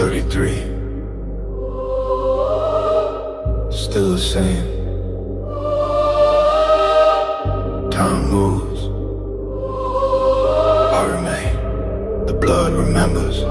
33. Still the same. Time moves. I remain. The blood remembers.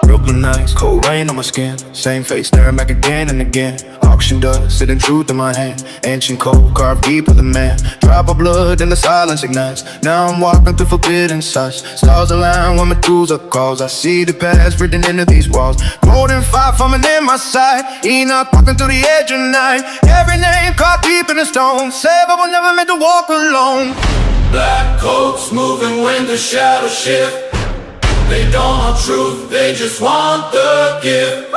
Broken nights, cold rain on my skin. Same face staring back again and again. Auction dust, sitting truth in my hand. Ancient code carved deep with a man. Drop of blood and the silence ignites. Now I'm walking through forbidden sights. Stars align when Methuselah calls. I see the past written into these walls. Golden fire forming in my sight. Enoch walking through the edge of night. Every name caught deep in the stone. Say but we're never meant to walk alone. Black coats moving when the shadows shift. They don't want truth, they just want the gift.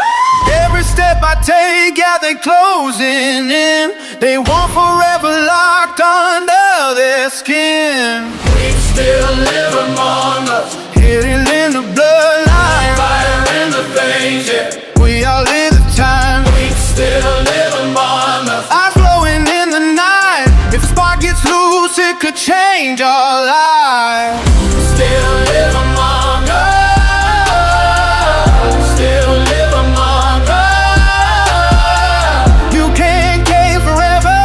Every step I take, yeah, they closing in. They want forever locked under their skin. We still live among us, Hidden in the bloodline, fire in the veins, yeah. we all live the time. We still live among us. Eyes flowing in the night. If a spark gets loose, it could change our lives. Still live among us. Still live among us. You can't cave forever.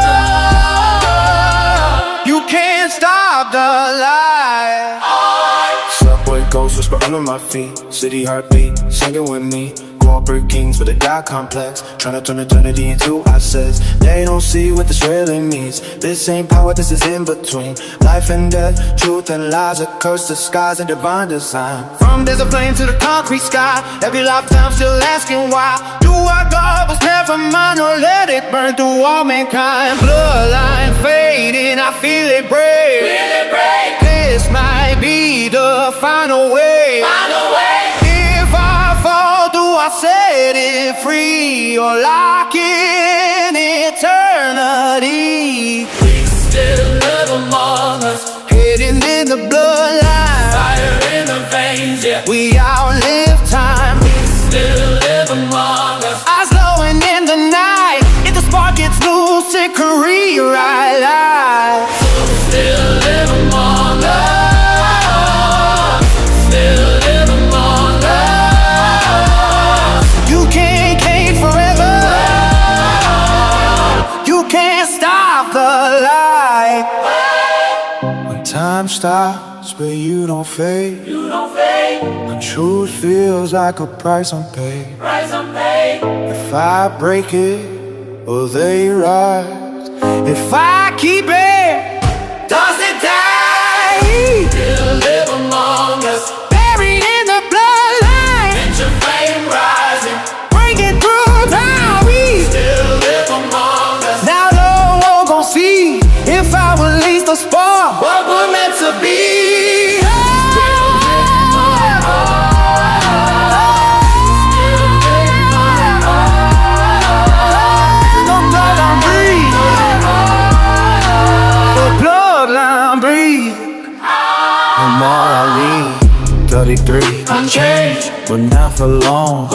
You can't stop the light. Subway ghosts whisper under my feet. City heartbeat, singing with me. Corporate kings with a God complex, trying to turn eternity into assets. They don't see what this really means. This ain't power, this is in between. Life and death, truth and lies, a curse disguise and divine design. From desert flame to the concrete sky, every lifetime still asking why. Do our God was never mine, or let it burn through all mankind. Bloodline fading, I feel it break. Feel it break. This might be the final way. Final way. If I fall, do I set it free or lock in eternity? We still live among us, Hidden in the bloodline, fire in the veins, yeah. we outlive time. We still live among us. Eyes glowing in the night. If the spark gets loose, it could rewrite life. Still live among us. Still live among us. You can't cave forever. You can't stop the light. When time stops, but you don't fade. You don't fade. When truth feels like a price unpaid. Price unpaid. If I break it, will they rise? If I keep it, does it die? Still live among us. Buried in the bloodline, Ancient flame rising. breaking through time. We Still live among us. now no one gon' see if I release the spark. What we're meant to be. Bloodline breathe. And more I lean. 33, Unchanged. but not for long.